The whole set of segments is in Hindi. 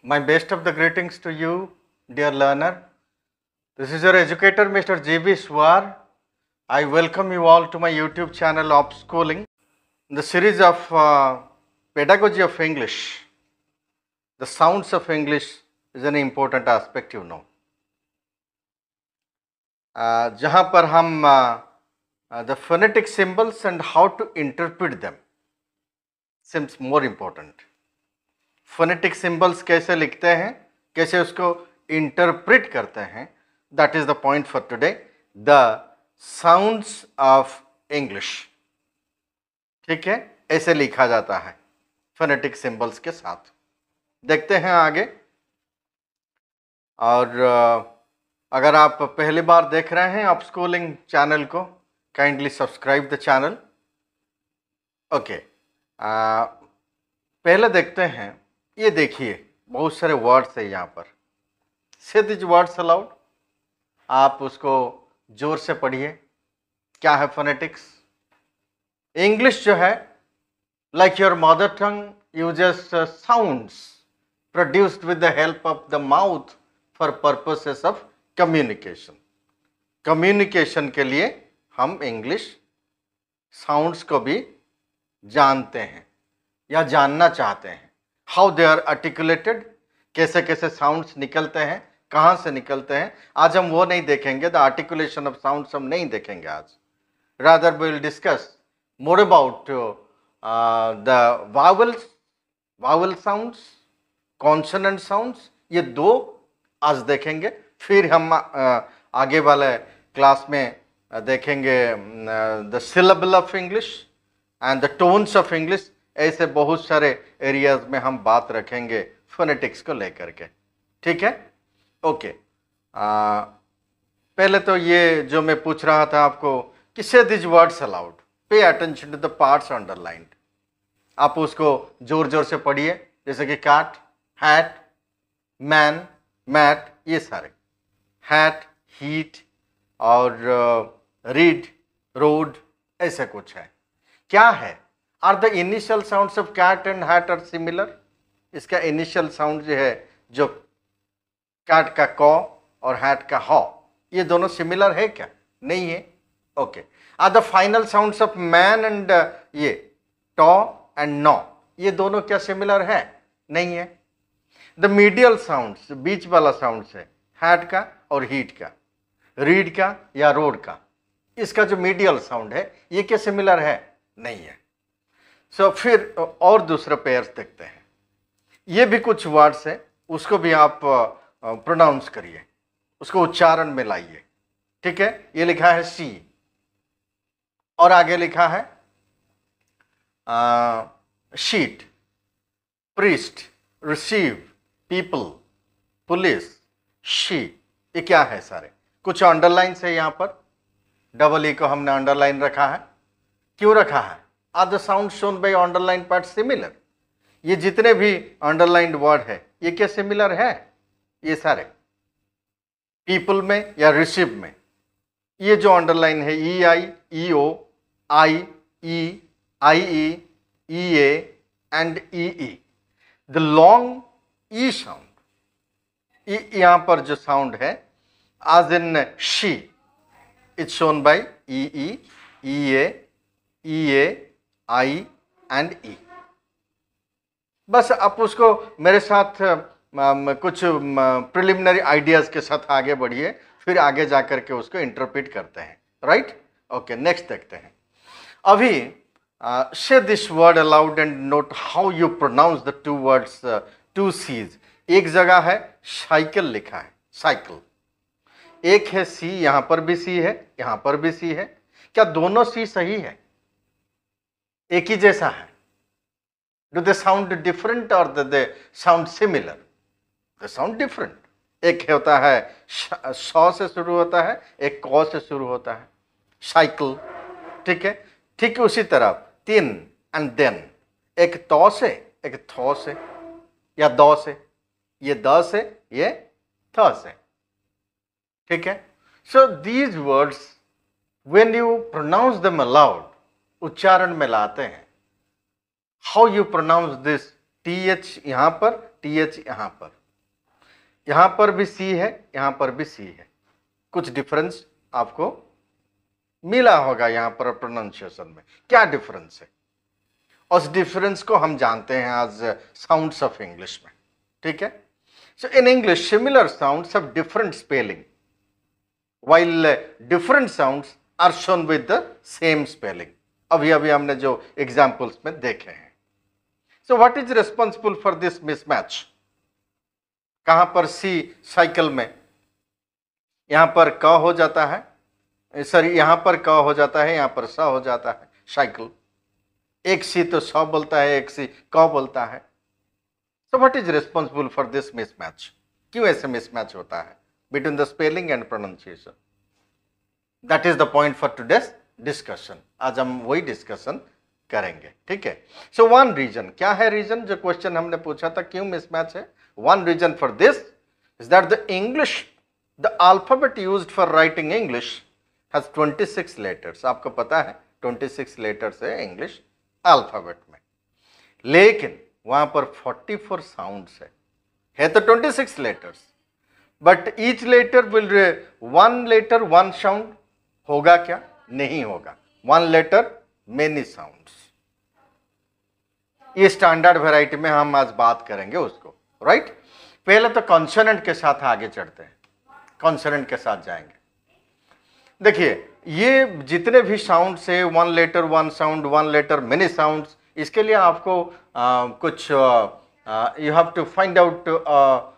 My best of the greetings to you, dear learner. This is your educator, Mr. J.B. Swar. I welcome you all to my YouTube channel, Opschooling. The series of Pedagogy of English. The sounds of English is an important aspect, you know. जहाँ पर हम the phonetic symbols and how to interpret them seems more important. Phonetic symbols कैसे लिखते हैं, कैसे उसको interpret करते हैं, that is the point for today. The sounds of English. ठीक है, ऐसे लिखा जाता है phonetic symbols के साथ. देखते हैं आगे. और अगर आप पहली बार देख रहे हैं ऑप्स्कूलिंग चैनल को, kindly subscribe the channel. Okay, पहले देखते हैं. ये देखिए बहुत सारे वर्ड्स है यहाँ पर. से दिस वर्ड्स अलाउड. आप उसको जोर से पढ़िए. क्या है फोनेटिक्स? इंग्लिश जो है like your mother tongue uses sounds produced with the help of the mouth for purposes of communication. Communication के लिए हम इंग्लिश साउंड्स को भी जानते हैं या जानना चाहते हैं. हाउ दे आर आर्टिकुलेटेड, कैसे कैसे साउंड्स निकलते हैं, कहाँ से निकलते हैं. आज हम वो नहीं देखेंगे. द आर्टिकुलेशन ऑफ साउंड्स हम नहीं देखेंगे आज. Rather we will discuss more about the vowels, vowel sounds, consonant sounds. ये दो आज देखेंगे. फिर हम आगे वाले क्लास में देखेंगे the syllable of English and the tones of English. ऐसे बहुत सारे एरियाज में हम बात रखेंगे फोनेटिक्स को लेकर के. ठीक है, ओके. पहले तो ये जो मैं पूछ रहा था आपको कि say this words aloud, pay attention to the parts underlined. आप उसको जोर जोर से पढ़िए. जैसे कि कैट, हैट, मैन, मैट, ये सारे. हैट, हीट और रीड, रोड, ऐसे कुछ है. क्या है? Are the initial sounds of cat and hat are similar. इसका इनिशियल साउंड जो है, जो कैट का कॉ और हैट का हॉ, ये दोनों सिमिलर है क्या? नहीं है. Okay. Are the final sounds of man and ये टॉ एंड नॉ, ये दोनों क्या सिमिलर है? नहीं है. द मीडियल साउंड्स, बीच वाला साउंड्स है हैट का और हीट का, रीड का या रोड का. इसका जो मीडियल साउंड है ये क्या सिमिलर है? नहीं है. सो फिर और दूसरे पेयर्स देखते हैं. ये भी कुछ वर्ड्स है, उसको भी आप प्रोनाउंस करिए, उसको उच्चारण में लाइए. ठीक है. ये लिखा है सी और आगे लिखा है sheet, priest, receive, people, police, she. ये क्या है सारे? कुछ अंडरलाइन है यहाँ पर. डबल ई को हमने अंडरलाइन रखा है. क्यों रखा है? Are the sound shown by underline part similar. ये जितने भी अंडरलाइंड वर्ड है ये क्या सिमिलर है? ये सारे पीपल में या रिसीव में. ये जो अंडरलाइन है E I, E O, I E, I E A and E E. The long E sound, यहाँ पर जो साउंड है as in she, it's shown by EE, EA, EA, I and E. बस आप उसको मेरे साथ कुछ प्रिलिमिनरी आइडियाज के साथ आगे बढ़िए, फिर आगे जाकर के उसको इंटरप्रेट करते हैं. राइट? ओके, नेक्स्ट देखते हैं. अभी say this word aloud and note how you pronounce the two words, two seas. एक जगह है साइकिल लिखा है, साइकिल. एक है सी, यहां पर भी सी है, यहां पर भी सी है. क्या दोनों सी सही है? एक ही जैसा है? डू दे साउंड डिफरेंट और दे साउंड सिमिलर? दे साउंड डिफरेंट. एक होता है सौ से शुरू होता है, एक कौ से शुरू होता है, साइकिल. ठीक है. ठीक उसी तरह तीन एंड देन, एक तौ से, एक थौ से या दौ से. ये द से, ये थ से. ठीक है. So these words when you pronounce them aloud, उच्चारण में लाते हैं. How you pronounce this T H यहाँ पर, TH यहाँ पर भी C है, यहाँ पर भी C है। कुछ डिफरेंस आपको मिला होगा यहाँ पर प्रोनाउंसिएशन में। क्या डिफरेंस है? उस डिफरेंस को हम जानते हैं आज साउंड्स ऑफ इंग्लिश में, ठीक है। So in English similar sounds have different spelling while different sounds are shown with the same spelling. अभी हमने जो एग्जाम्पल्स में देखे हैं। So what is responsible for this mismatch? कहां पर C साइकिल में यहां पर क हो जाता है, सॉरी यहां पर क हो जाता है, यहां पर स हो जाता है साइकिल। एक C तो स बोलता है, एक C क बोलता है। So what is responsible for this mismatch? क्यों ऐसे मिसमैच होता है between the spelling and pronunciation? That is the point for today's discussion. आज हम वही डिस्कशन करेंगे, ठीक है। So one reason, क्या है रीजन? जो क्वेश्चन हमने पूछा था क्यों मिसमैच है, one reason for this is that the alphabet used for writing English has 26 letters. आपको पता है 26 letters है इंग्लिश अल्फाबेट में, लेकिन वहां पर 44 साउंड्स है तो 26 letters, but each letter will one letter one sound होगा क्या? नहीं होगा। One letter many sounds. ये स्टैंडर्ड वैरायटी में हम आज बात करेंगे उसको, राइट। पहले तो कॉन्सोनेंट के साथ आगे चढ़ते हैं, कॉन्सोनेंट के साथ जाएंगे। देखिए ये जितने भी साउंड्स है, one letter one sound, one letter many sounds, इसके लिए आपको कुछ you have to find out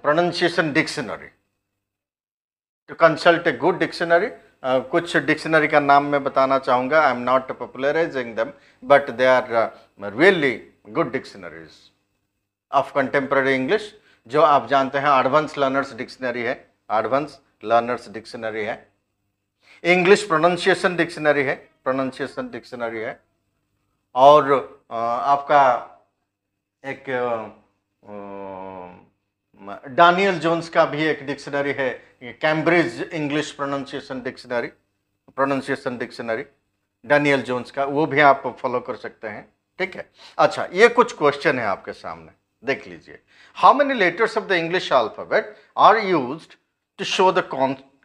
pronunciation dictionary, to consult a good dictionary. कुछ डिक्शनरी का नाम मैं बताना चाहूँगा, I am not popularising them, but they are really good dictionaries of contemporary English. जो आप जानते हैं एडवांस लर्नर्स डिक्शनरी है, एडवांस लर्नर्स डिक्शनरी है, इंग्लिश प्रोनाउंसिएशन डिक्शनरी है, प्रोनाउंसिएशन डिक्शनरी है, और आपका एक डैनियल जोन्स का भी एक डिक्शनरी है, Cambridge English pronunciation dictionary, pronunciation dictionary Daniel Jones का, वो भी आप फॉलो कर सकते हैं, ठीक है। अच्छा, ये कुछ क्वेश्चन है आपके सामने, देख लीजिए। How many letters of the English alphabet are used to show the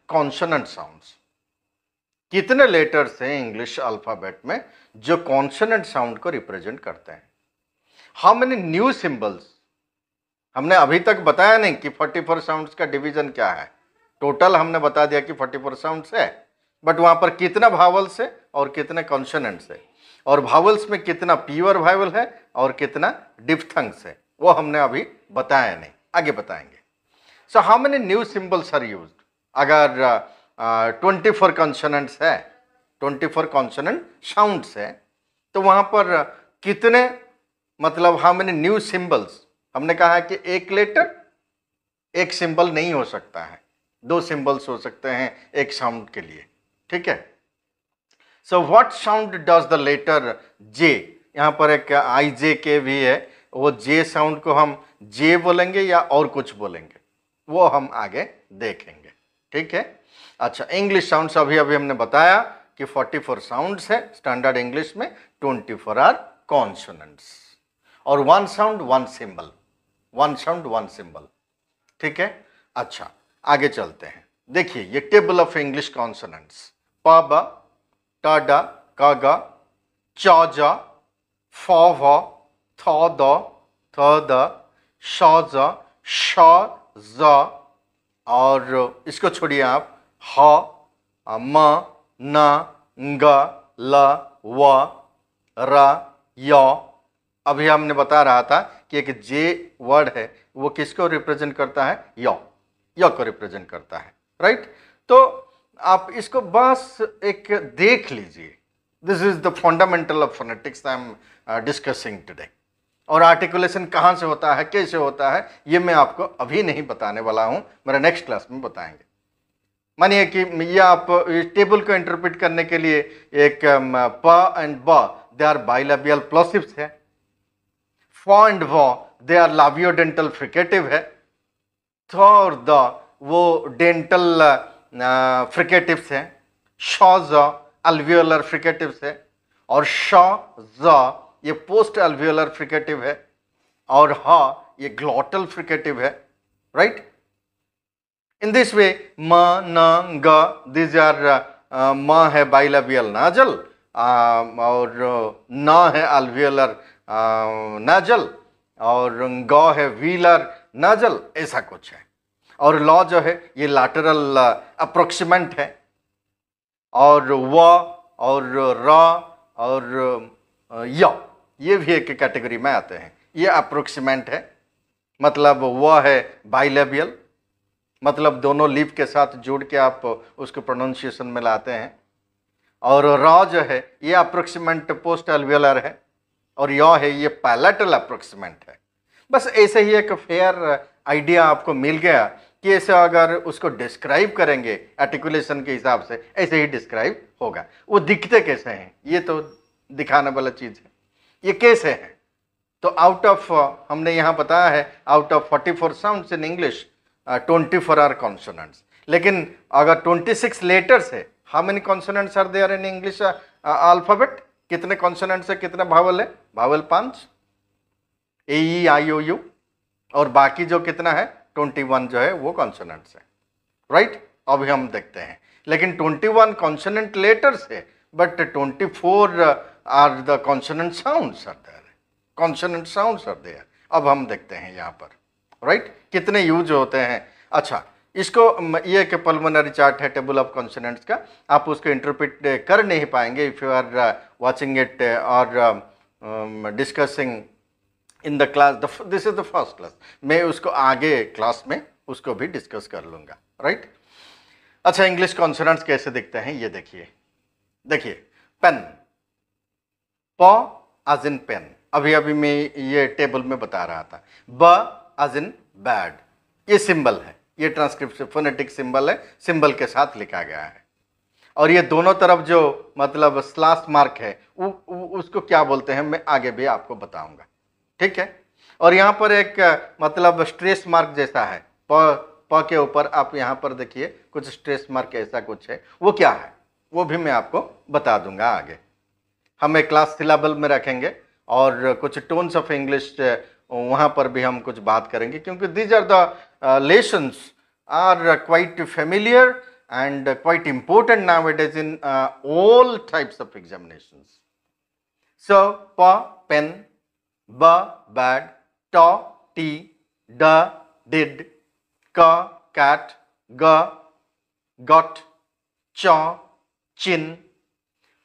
consonant sounds? कितने लेटर्स हैं इंग्लिश अल्फाबेट में जो कॉन्सोनेंट साउंड को रिप्रेजेंट करते हैं? How many new symbols? हमने अभी तक बताया नहीं कि 44 साउंड्स का डिवीजन क्या है। टोटल हमने बता दिया कि 44 साउंड्स है, बट वहां पर कितना भावल्स है और कितने कॉन्सोनेंट्स है, और भावल्स में कितना प्योर भावल है और कितना डिफ्थंग्स है, वो हमने अभी बताया नहीं, आगे बताएंगे। So how many new symbols are used? अगर 24 कॉन्सोनेंट्स है, 24 कॉन्सोनेंट साउंड्स है, तो वहां पर कितने, मतलब हाउ मेनी न्यू सिंबल्स? हमने कहा है कि एक लेटर एक सिंबल नहीं हो सकता है, दो सिंबल्स हो सकते हैं एक साउंड के लिए, ठीक है। So what sound does the letter J? यहाँ पर एक आई जे के भी है, वो जे साउंड को हम जे बोलेंगे या और कुछ बोलेंगे, वो हम आगे देखेंगे, ठीक है। अच्छा, इंग्लिश साउंड्स अभी हमने बताया कि 44 साउंड्स है स्टैंडर्ड इंग्लिश में, 24 आर कॉन्सोनेंट्स, और one sound one symbol, one sound one symbol, ठीक है। अच्छा, आगे चलते हैं। देखिए ये टेबल ऑफ इंग्लिश कॉन्सोनेंट्स, प ब, ट ड, क ग, च ज, फ भ, थ द, थ द, श ज, श ज, और इसको छोड़िए आप, ह, म, न, ग, ल, व, र, य। अभी हमने बता रहा था कि एक जे वर्ड है वो किसको रिप्रेजेंट करता है? य को रिप्रेजेंट करता है, राइट। तो आप इसको बस एक देख लीजिए, this is the fundamental of phonetics I am discussing today. और आर्टिकुलेशन कहाँ से होता है, कैसे होता है, ये मैं आपको अभी नहीं बताने वाला हूँ, मेरा नेक्स्ट क्लास में बताएंगे। मानिए कि ये आप इस टेबल को इंटरप्रेट करने के लिए एक प एंड ब दे आर बाइलेबियल प्लोसिव्स है, फ एंड व दे आर लाबियोडेंटल फ्रिकेटिव है, थ और द वो डेंटल फ्रिकेटिव्स हैं, श ज अल्वियोलर फ्रिकेटिव्स है, और श ज ये पोस्ट अल्वियोलर फ्रिकेटिव है, और ह ये ग्लॉटल फ्रिकेटिव है, राइट। इन दिस वे म, न, ग, दीज आर म है बाइलेबियल नाजल और न है अल्वियोलर नाजल और ग है व्हीलर नाजल, ऐसा कुछ है। और लॉ जो है ये लैटरल अप्रोक्सीमेंट है, और व और र और य ये भी एक कैटेगरी में आते हैं। ये अप्रोक्सीमेंट है, मतलब व है बाइलेबियल, मतलब दोनों लिप के साथ जोड़ के आप उसको प्रोनाउंसिएशन में लाते हैं। और र जो है ये अप्रोक्सीमेंट पोस्ट एल्वियोलर है, और य है ये पैलेटल अप्रोक्सीमेंट है। बस ऐसे ही एक फेयर आइडिया आपको मिल गया कि ऐसे अगर उसको डिस्क्राइब करेंगे आर्टिकुलेशन के हिसाब से, ऐसे ही डिस्क्राइब होगा। वो दिखते कैसे हैं ये तो दिखाने वाला चीज है। ये कैसे है, तो आउट ऑफ हमने यहाँ बताया है out of 44 sounds in English 24 are consonants. लेकिन अगर 26 लेटर्स है, how many consonants are there in English alphabet? कितने कॉन्सोनेंट्स है, कितने भावल है? भावल 5, ए ई आई ओ यू, और बाकी जो कितना है 21 जो है वो कॉन्सोनेंट्स है, राइट। अभी हम देखते हैं, लेकिन 21 कॉन्सोनेंट लेटर्स है, but 24 are the consonant sounds are there, consonant sounds are there. अब हम देखते हैं यहाँ पर, राइट, कितने यूज होते हैं। अच्छा, इसको ये एक पल्मोनरी चार्ट है टेबल ऑफ कॉन्सोनेंट्स का, आप उसको इंटरप्रेट कर नहीं पाएंगे if you are watching it और discussing in the class. This is the first class, मैं उसको आगे क्लास में उसको भी डिस्कस कर लूंगा, राइट। अच्छा, इंग्लिश कॉन्सोनेंट्स कैसे दिखते हैं ये देखिए। देखिए, पेन, प as in पेन, अभी अभी मैं ये टेबल में बता रहा था। ब as in बैड, ये सिंबल है, ये ट्रांसक्रिप्शन फोनेटिक सिंबल है, सिंबल के साथ लिखा गया है। और ये दोनों तरफ जो मतलब स्लैश मार्क है उसको क्या बोलते हैं मैं आगे भी आपको बताऊंगा, ठीक है। और यहाँ पर एक मतलब स्ट्रेस मार्क जैसा है, प के ऊपर आप यहाँ पर देखिए कुछ स्ट्रेस मार्क ऐसा कुछ है, वो क्या है वो भी मैं आपको बता दूंगा आगे। हम एक क्लास सिलेबल में रखेंगे और कुछ टोन्स ऑफ इंग्लिश वहाँ पर भी हम कुछ बात करेंगे, क्योंकि these are the lessons are quite familiar and quite important nowadays in all types of examinations. So, pa, pen, ba, bad, ta, tea, da, did, ka, cat, ga, got, cha, chin,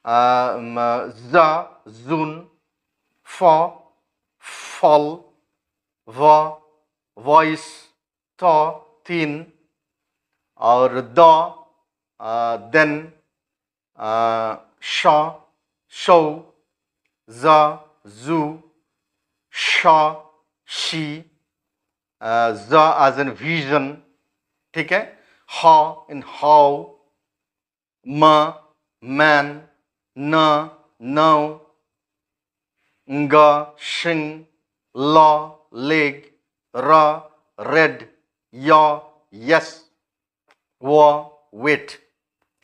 za, zun, fa, fall, va, voice, tha, thin, और द, देन, श, शो, ज, जू, श, शी, ज एज एन विजन, ठीक है, ह इन हाउ, म, मैन, न, नो, ग, शिंग, ल, लेग, र, रेड, य, यस, वो, विट,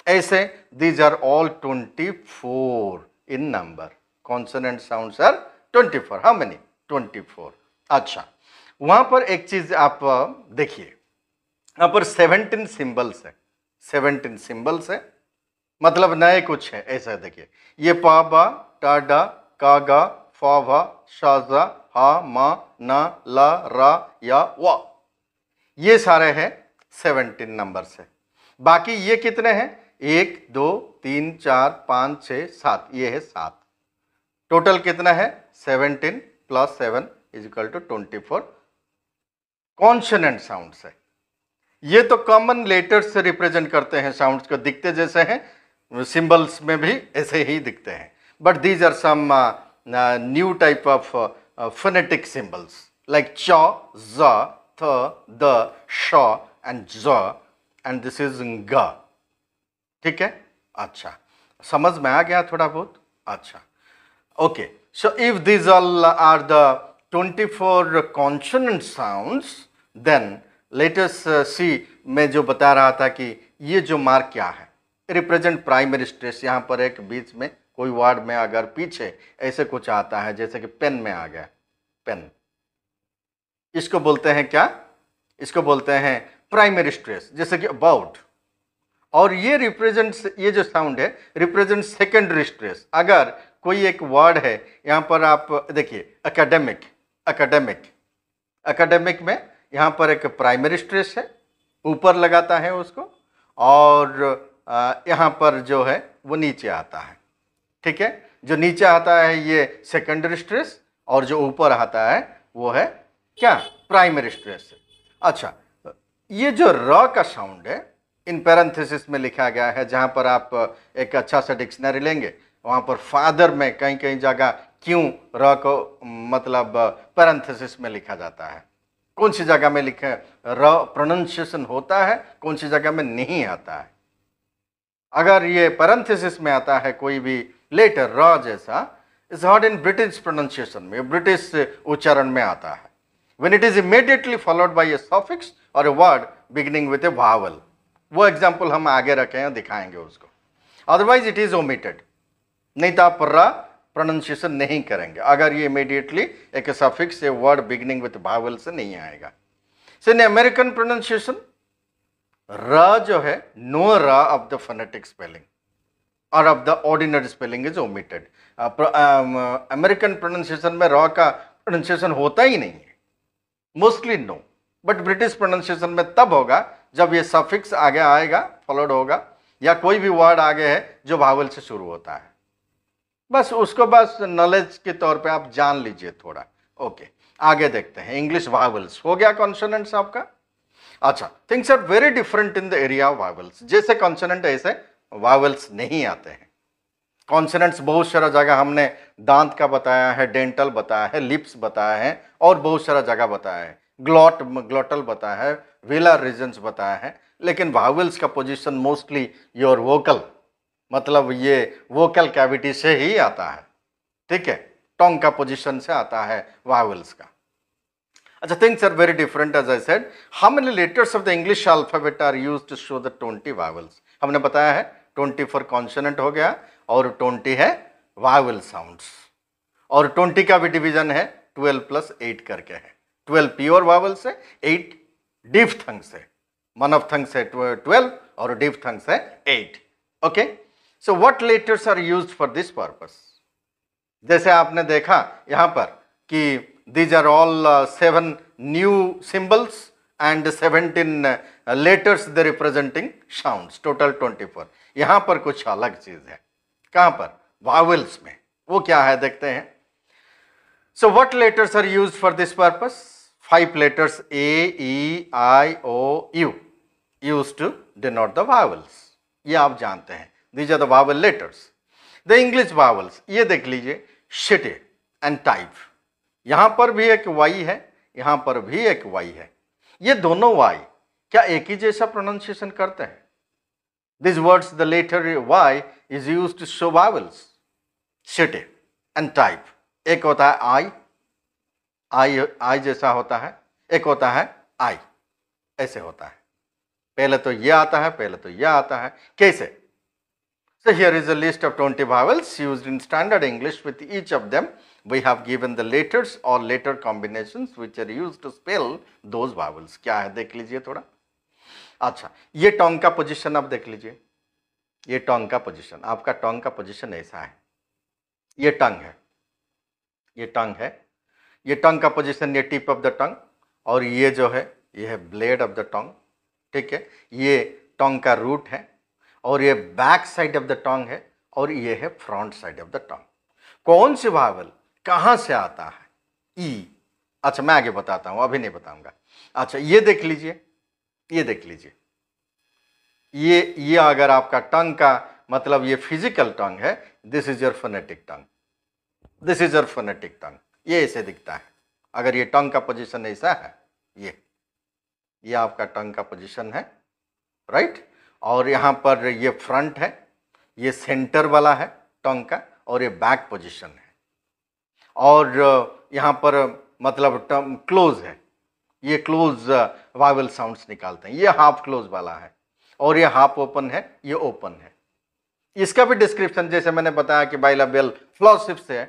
ऐसे these are all 24 in number. Consonant sounds are 24। How many? 24। अच्छा, वहां पर एक चीज आप देखिए, यहां पर 17 सिंबल्स है, 17 सिंबल्स है, मतलब नए कुछ है ऐसा। देखिए, ये प, ब, ट, ड, क, ग, फ, भ, श, ज, ह, म, न, ल, र, य, व, ये सारे हैं 17 नंबर से। बाकी ये कितने हैं? 1 2 3 4 5 6 7, ये है 7। टोटल कितना है? 17 + 7 = 24 कॉन्सोनेंट साउंड्स है। ये तो कॉमन लेटर्स से रिप्रेजेंट करते हैं साउंड्स को, दिखते जैसे हैं, सिंबल्स में भी ऐसे ही दिखते हैं, but these are some new type of phonetic symbols like च, ज, थ, द, श एंड ज, एंड दिस इज ग, ठीक है। अच्छा, समझ में आ गया थोड़ा बहुत? अच्छा, okay. So if these all are the 24 consonant sounds, then let us see, मैं जो बता रहा था कि ये जो मार्क क्या है, रिप्रेजेंट प्राइमरी स्ट्रेस। यहाँ पर एक बीच में कोई वर्ड में अगर पीछे ऐसे कुछ आता है, जैसे कि पेन में आ गया, पेन, इसको बोलते हैं क्या, इसको बोलते हैं प्राइमरी स्ट्रेस, जैसे कि अबाउट। और ये रिप्रेजेंट्स, ये जो साउंड है रिप्रेजेंट सेकेंडरी स्ट्रेस। अगर कोई एक वर्ड है, यहाँ पर आप देखिए एकेडमिक, एकेडमिक, एकेडमिक में यहाँ पर एक प्राइमरी स्ट्रेस है, ऊपर लगाता है उसको, और यहाँ पर जो है वो नीचे आता है। ठीक है, जो नीचे आता है ये सेकेंडरी स्ट्रेस, और जो ऊपर आता है वो है क्या, प्राइमरी स्ट्रेस। अच्छा, ये जो र का साउंड है इन पैरेंथेसिस में लिखा गया है, जहाँ पर आप एक अच्छा सा डिक्शनरी लेंगे वहाँ पर फादर में कहीं कहीं जगह क्यों र को मतलब पैरेंथेसिस में लिखा जाता है, कौन सी जगह में लिखे र प्रोनाउंसिएशन होता है, कौन सी जगह में नहीं आता है। अगर ये पैरेंथेसिस में आता है कोई भी लेटर र जैसा, is heard in British pronunciation में, ब्रिटिश उच्चारण में आता है। When it is immediately followed by a suffix or a word beginning with a vowel, वो एग्जाम्पल हम आगे रखे हैं, दिखाएंगे उसको। अदरवाइज इट इज ओमिटेड, नहीं तो आप र प्रोनाउंसिएशन नहीं करेंगे अगर ये इमीडिएटली एक suffix a word beginning with vowel से नहीं आएगा। सो इन अमेरिकन प्रोनाउंसिएशन र जो है, नो र ऑफ द फोनेटिक स्पेलिंग और of the ordinary spelling is omitted. American pronunciation में र का प्रोनाउंसिएशन होता ही नहीं है, mostly no, but British pronunciation में तब होगा जब ये सफिक्स आगे आएगा, फॉलोड होगा, या कोई भी वर्ड आगे है जो वावल से शुरू होता है। बस उसको बस नॉलेज के तौर पे आप जान लीजिए थोड़ा। ओके, आगे देखते हैं। इंग्लिश वावल्स हो गया, कॉन्सोनेंट्स आपका। अच्छा, things are very different in the area of vowels. जैसे कॉन्सोनेंट ऐसे वावल्स नहीं आते हैं। कॉन्सोनेंट्स बहुत सारा जगह हमने दांत का बताया है, डेंटल बताया है, लिप्स बताया है, और बहुत सारा जगह बताया है, ग्लोटल बताया है, वेलर रीजन्स बताया है। लेकिन वावल्स का पोजीशन मोस्टली योर वोकल, मतलब ये वोकल कैविटी से ही आता है। ठीक है, टंग का पोजीशन से आता है वावल्स का। अच्छा, things are very different as I said. How many letters of the English alphabet are used to show the 20 vowels? हमने बताया है 20 फॉर कॉन्सोनेंट हो गया, और 20 है वावल साउंड्स, और 20 का भी डिवीजन है 12 + 8 करके है। 12 प्योर वावल से, 8 डिफ्थंग से, मनोफ्थंग से 12 और डिफ्थंग से 8। Okay, so what letters are used for this purpose? जैसे आपने देखा यहाँ पर कि these are all 7 new symbols and 17 letters they representing sounds, total 24। यहाँ पर कुछ अलग चीज है। कहाँ पर? वावल्स में। वो क्या है देखते हैं। So what letters are used for this purpose? 5 letters A, E, I, O, U used to denote the vowels। ये आप जानते हैं। These are the vowel letters। The English vowels, ये देख लीजिए, shitty and type। यहाँ पर भी एक वाई है, यहाँ पर भी एक वाई है। ये दोनों वाई क्या एक ही जैसा प्रोनाउंसिएशन करते हैं? These words, the letter Y is used to show vowels, shitty and type। एक होता है I जैसा होता है, एक होता है I, ऐसे होता है। पहले तो ये आता है, पहले तो ये आता है। कैसे? So here is a list of 20 vowels used in standard English. With each of them we have given the letters or letter combinations which are used to spell those vowels। क्या है देख लीजिए थोड़ा। अच्छा, ये टंग का पोजीशन आप देख लीजिए। ये टंग का पोजीशन, आपका टंग का पोजीशन ऐसा है। ये टंग है, ये टंग है, ये टंग का पोजीशन, ये टिप ऑफ द टंग, और ये जो है ये है ब्लेड ऑफ द टंग। ठीक है, ये टंग का रूट है, और ये back side of the tongue है, और ये है front side of the tongue. कौन से वावल कहाँ से आता है? ई। अच्छा, मैं आगे बताता हूँ, अभी नहीं बताऊंगा। अच्छा, ये देख लीजिए, ये देख लीजिए, ये अगर आपका टंग का मतलब ये फिजिकल टंग है, this is your phonetic tongue, this is your phonetic tongue. ये ऐसे दिखता है। अगर ये टंग का पोजीशन ऐसा है, ये आपका टंग का पोजीशन है, राइट। और यहाँ पर ये फ्रंट है, ये सेंटर वाला है टंग का, और ये बैक पोजीशन है। और यहाँ पर मतलब टंग क्लोज है, ये क्लोज वावल साउंड्स निकालते हैं। ये हाफ क्लोज वाला है, और ये हाफ ओपन है, ये ओपन है। इसका भी डिस्क्रिप्शन जैसे मैंने बताया कि बाइलेबियल प्लोसिव्स है,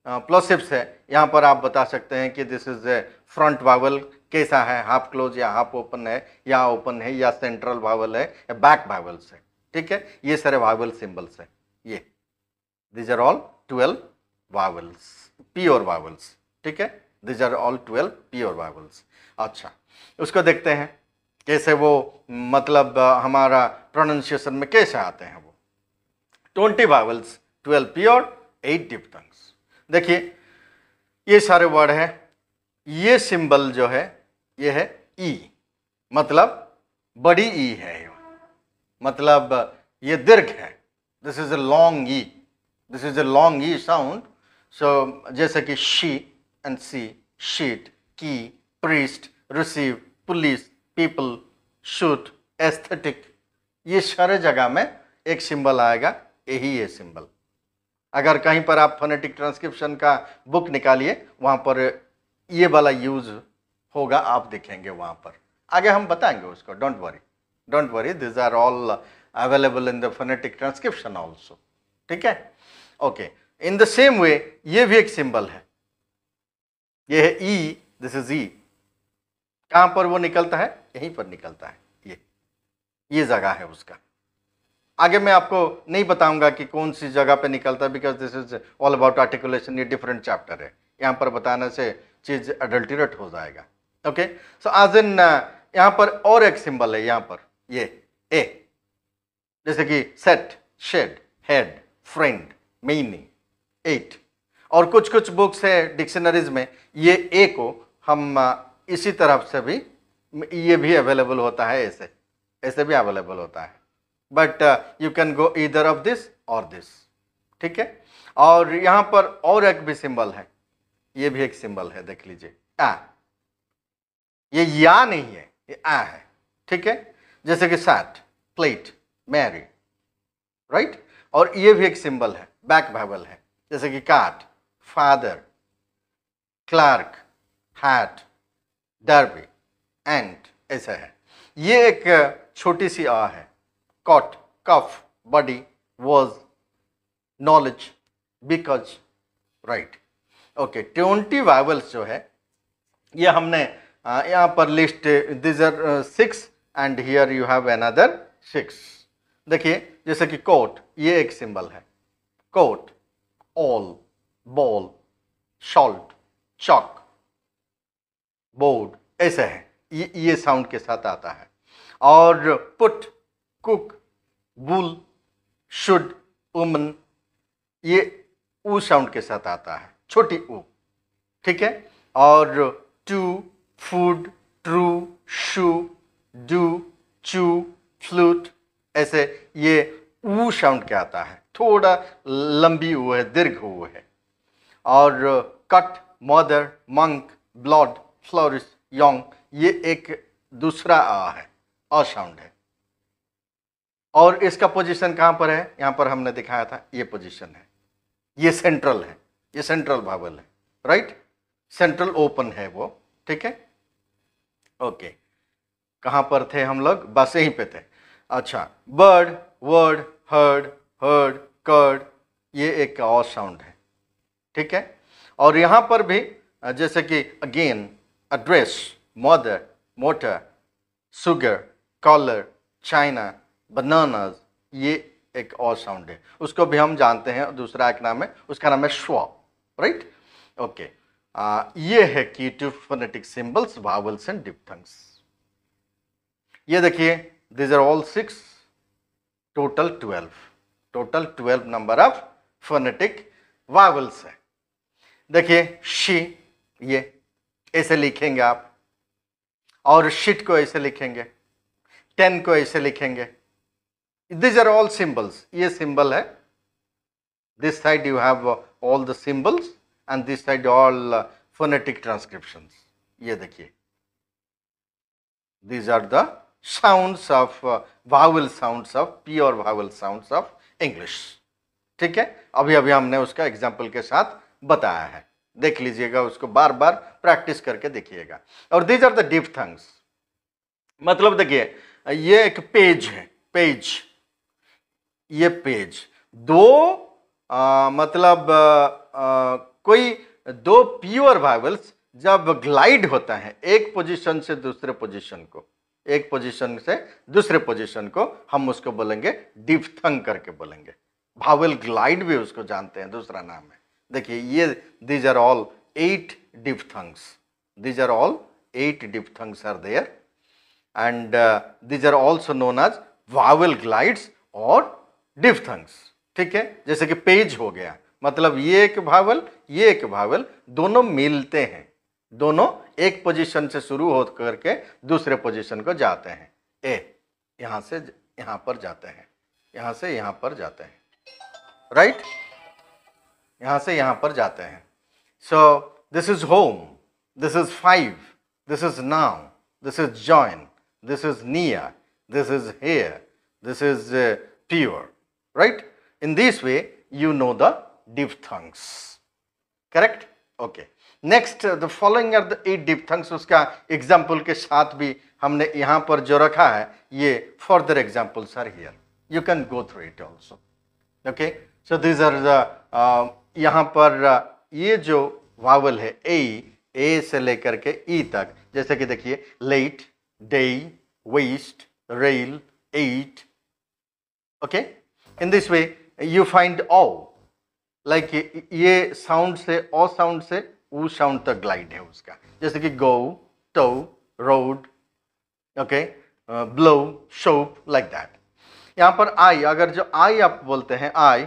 प्लोसिव्स है। यहाँ पर आप बता सकते हैं कि this is a front vowel कैसा है, हाफ क्लोज या हाफ ओपन है, या ओपन है, या सेंट्रल वावल है, या बैक वावल्स है। ठीक है, ये सारे वावल सिंबल्स है। ये these are all 12 vowels, pure vowels। ठीक है, these are all 12 pure vowels। अच्छा, उसको देखते हैं कैसे वो मतलब हमारा प्रोनाउंसिएशन में कैसे आते हैं वो। 20 vowels, 12 pure, 8 diphthongs। देखिए ये सारे वर्ड है, ये सिंबल जो है ये है ई, मतलब बड़ी ई है, मतलब ये दीर्घ है। This is a long E, this is a long E sound। so जैसे कि she and see, sheet, key, priest, receive, police, people, shoot, aesthetic, ये सारे जगह में एक सिंबल आएगा, यही है सिंबल। अगर कहीं पर आप फोनेटिक ट्रांसक्रिप्शन का बुक निकालिए, वहां पर ये वाला यूज होगा, आप देखेंगे वहां पर। आगे हम बताएंगे उसको, don't worry, this are all available in the phonetic transcription also. ठीक है, okay. In the same way ये भी एक सिंबल है, ये है ई, दिस इज ई। कहां पर वो निकलता है, यहीं पर निकलता है, ये जगह है उसका। आगे मैं आपको नहीं बताऊंगा कि कौन सी जगह पे निकलता है, because this is all about articulation, ये डिफरेंट चैप्टर है, यहां पर बताने से चीज अडल्टरेट हो जाएगा। ओके, सो आज इन यहां पर और एक सिंबल है, यहां पर ये ए, जैसे कि set, shed, head, friend, meaning, 8। और कुछ कुछ बुक्स है डिक्शनरीज में, ये ए को हम इसी तरफ से भी, ये भी अवेलेबल होता है, ऐसे भी अवेलेबल होता है, but you can go either of this और दिस। ठीक है, और यहां पर और एक भी सिंबल है, ये भी एक सिंबल है, देख लीजिए आ, ये या नहीं है, ये आ है। ठीक है, जैसे कि सैट, प्लेट, मैरी, राइट। और ये भी एक सिंबल है, बैक वावल है, जैसे कि cart, father, clerk, heart, derby, aunt, ऐसा है। ये एक छोटी सी आ है, cot, cough, body, was, knowledge, because, right. Okay, 20 vowels जो है ये हमने यहाँ पर list, this are 6 and here you have another 6। देखिए जैसे कि कोट, ये एक सिंबल है, caught, all, ball, short, chalk, board, ऐसे है, ये साउंड के साथ आता है। और put, cook, bull, should, woman, ये ऊ साउंड के साथ आता है, छोटी ऊ। ठीक है, और two, food, true, shoe, do, chew, flute, ऐसे ये ऊ साउंड के आता है, थोड़ा लंबी ऊ है, दीर्घ ऊ है। और cut, mother, monk, blood, flourish, young, ये एक दूसरा आ है, अ साउंड है। और इसका पोजीशन कहां पर है, यहां पर हमने दिखाया था, ये पोजीशन है, ये सेंट्रल है, ये सेंट्रल वावल है, राइट, सेंट्रल ओपन है वो। ठीक है, ओके, कहां पर थे हम लोग, बस यहीं पे थे। अच्छा, bird, word, heard, heard, curd, ये एक और साउंड है। ठीक है, और यहां पर भी जैसे कि again, address, mother, motor, sugar, collar, China, bananas, ये एक और साउंड है, उसको भी हम जानते हैं, दूसरा एक नाम है, उसका नाम है श्वा, राइट। ओके, ये है key to phonetic symbols, vowels and diphthongs. ये देखिए, this are all 6, total 12 number of phonetic vowels है। देखिए शी, ये ऐसे लिखेंगे आप, और शिट को ऐसे लिखेंगे, 10 को ऐसे लिखेंगे। These are all symbols, ये सिंबल है, this side you have all the symbols and this side all phonetic transcriptions। ये देखिए, these are the sounds of vowel sounds of pure vowel sounds of English। ठीक है, अभी अभी हमने उसका एग्जाम्पल के साथ बताया है, देख लीजिएगा, उसको बार बार प्रैक्टिस करके देखिएगा। और these are the diphthongs, मतलब देखिए ये एक पेज है, पेज, ये पेज, दो मतलब कोई दो प्योर वावल्स जब ग्लाइड होता है एक पोजीशन से दूसरे पोजीशन को, एक पोजीशन से दूसरे पोजीशन को, हम उसको बोलेंगे डिफ्थंग करके बोलेंगे। भावेल ग्लाइड भी उसको जानते हैं, दूसरा नाम है। देखिए ये these are all 8 diphthongs, these are all 8 diphthongs are there and these are also known as vowel glides और डिफ्थंग्स। ठीक है, जैसे कि पेज हो गया, मतलब ये एक भावेल, ये एक भावेल, दोनों मिलते हैं, दोनों एक पोजीशन से शुरू हो करके दूसरे पोजीशन को जाते हैं। ए यहां से यहां पर जाते हैं, यहां से यहां पर जाते हैं, राइट, यहां से यहां पर जाते हैं। So this is home, this is 5, this is now, this is join, this is near, this is here, this is pure, right. In this way you know the diphthongs, correct? Okay. Next the following are the 8 diphthongs, उसका एग्जाम्पल के साथ भी हमने यहाँ पर जो रखा है, ये further examples are here, you can go through it also. Okay, so these are the यहाँ पर ये जो वावल है ए से लेकर के ई तक, जैसे कि देखिए late, day, west, rail, eight. Okay, in this way you find o, like ये साउंड से, ओ साउंड से ऊ साउंड तक ग्लाइड है उसका, जैसे कि go, tow, road, okay, blow, soap, like that। यहाँ पर आई, अगर जो आई आप बोलते हैं आई,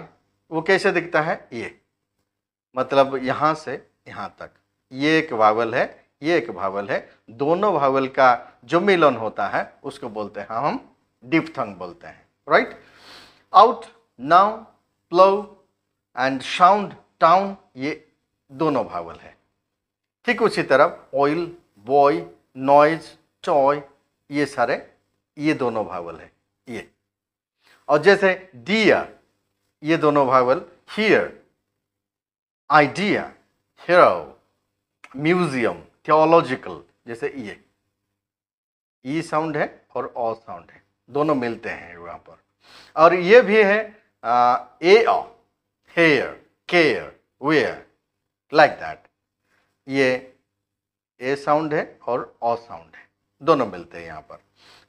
वो कैसे दिखता है, ये मतलब यहाँ से यहाँ तक, ये एक वावल है, ये एक भावल है, दोनों भावल का जो मिलन होता है उसको बोलते हैं हम डिफ्थंग बोलते हैं, right. Out, now, plough and sound, town, ये दोनों भावल है। ठीक उसी तरह ऑयल, बॉय, नॉइज, टॉय, ये सारे ये दोनों भावल है ये। और जैसे डियर, ये दोनों vowel, here, idea, hero, museum, theological, जैसे ये ई साउंड है और ओ साउंड है, दोनों मिलते हैं वहां पर। और ये भी है ए, hair, care, wear, like that, ये ए साउंड है और ओ साउंड है, दोनों मिलते हैं यहाँ पर।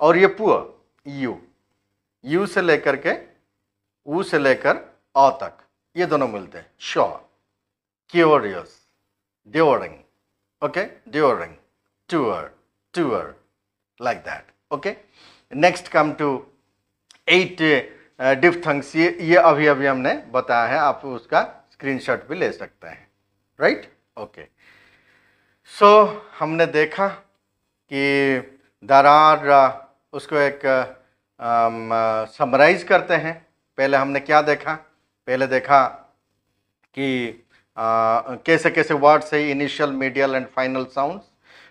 और ये पुअर, यू से लेकर के ऊ से लेकर ओ तक, ये दोनों मिलते हैं। Sure, curious, during, okay, during, tour, like that. Okay, next come to 8 diphthongs, ये अभी हमने बताया है, आप उसका स्क्रीनशॉट भी ले सकते हैं, राइट। ओके, सो हमने देखा कि दरार उसको एक समराइज करते हैं। पहले हमने क्या देखा, पहले देखा कि कैसे कैसे वर्ड्स है, initial, medial and final sounds.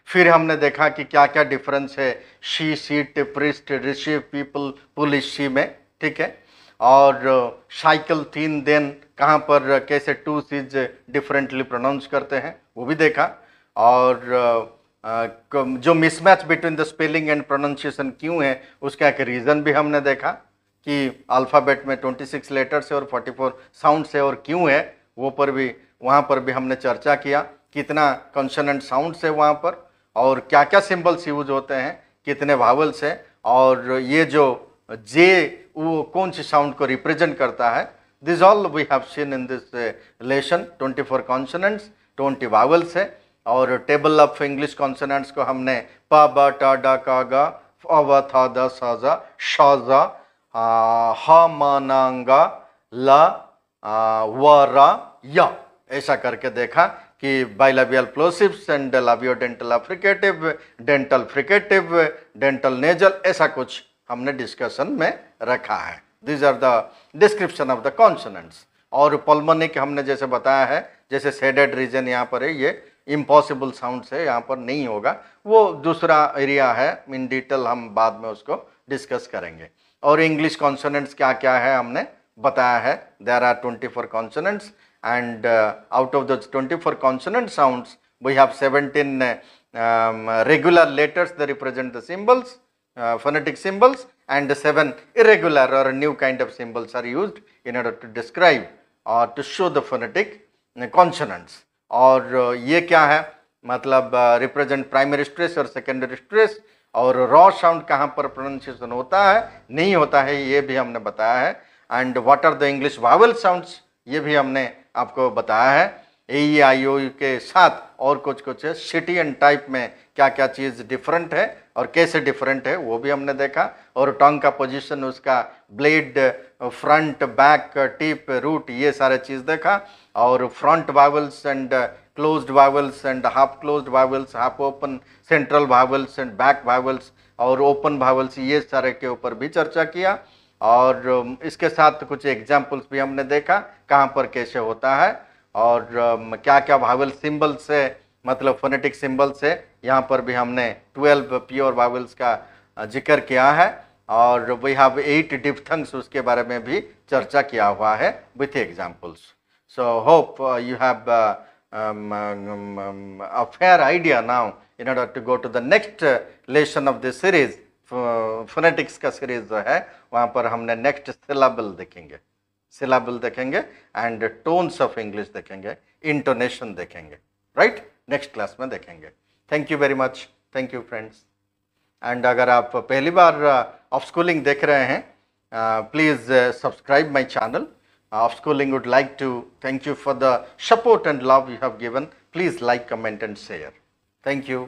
फिर हमने देखा कि क्या क्या डिफरेंस है she, seat, priest, Rishi, people, police, she में, ठीक है। और साइकिल, 3 दिन, कहाँ पर कैसे 2 चीज डिफरेंटली प्रोनाउंस करते हैं वो भी देखा। और जो mismatch between the spelling and pronunciation क्यों है उसका एक रीज़न भी हमने देखा कि अल्फ़ाबेट में 26 लेटर्स है और 44 साउंड्स है, और क्यों है वो पर भी, वहाँ पर भी हमने चर्चा किया कितना कॉन्सोनेंट साउंड्स है वहाँ पर, और क्या क्या सिंबल्स यूज होते हैं, कितने वावल्स है, और ये जो जे वो कौन सी साउंड को रिप्रेजेंट करता है। This all we have seen in this lesson. 24 consonants, 20 vowels है। और टेबल ऑफ इंग्लिश कॉन्सोनेंट्स को हमने प, ब, ट, ड, क, ग, अ, व, थ, द, स, ज, श, ज, ह, म, न, ग, ल, व, र, य, ऐसा करके देखा कि bilabial plosives and labiodental affricative, dental fricative, dental nasal, ऐसा कुछ हमने डिस्कशन में रखा है। These are the description of the consonants. और पल्मोनिक हमने जैसे बताया है, जैसे शेडेड रीजन यहाँ पर है, ये इम्पॉसिबल साउंड से यहाँ पर नहीं होगा, वो दूसरा एरिया है, इन डिटेल हम बाद में उसको डिस्कस करेंगे। और इंग्लिश कॉन्सोनेंट्स क्या क्या है हमने बताया है। There are 24 consonants and out of those 24 consonant sounds we have 17 regular letters that represent the symbols, phonetic symbols, and 7 irregular or new kind of symbols are used in order to describe or to show the phonetic consonants. और ये क्या है, मतलब रिप्रेजेंट प्राइमरी स्ट्रेस और सेकेंडरी स्ट्रेस, और रॉ साउंड कहाँ पर प्रोनाउंसिएशन होता है नहीं होता है ये भी हमने बताया है। And what are the English vowel sounds ये भी हमने आपको बताया है। AE, IOU के साथ और कुछ सिटी एंड टाइप में क्या क्या चीज़ डिफरेंट है और कैसे डिफरेंट है वो भी हमने देखा। और टंग का पोजीशन, उसका blade, front, back, tip, root, ये सारे चीज़ देखा। और front vowels and closed vowels and half closed vowels, half open, central vowels and back vowels और ओपन वावल्स, ये सारे के ऊपर भी चर्चा किया। और इसके साथ कुछ एग्जाम्पल्स भी हमने देखा कहाँ पर कैसे होता है और क्या क्या वावल सिंबल्स है, मतलब फोनेटिक सिंबल्स है। यहाँ पर भी हमने 12 प्योर वावल्स का जिक्र किया है। और वी हैव 8 डिफ्थंग्स, उसके बारे में भी चर्चा किया हुआ है with examples. So hope you have a fair idea now in order to go to the next lesson of this series। Phonetics का सीरीज जो है वहाँ पर हमने नेक्स्ट सिलाबल देखेंगे एंड टोन्स ऑफ इंग्लिश देखेंगे, इंटोनेशन देखेंगे, राइट, नेक्स्ट क्लास में देखेंगे। Thank you very much, thank you friends. And अगर आप पहली बार ऑफ स्कूलिंग देख रहे हैं, please subscribe my channel. Of Schooling would like to thank you for the support and love you have given. Please like, comment and share. Thank you.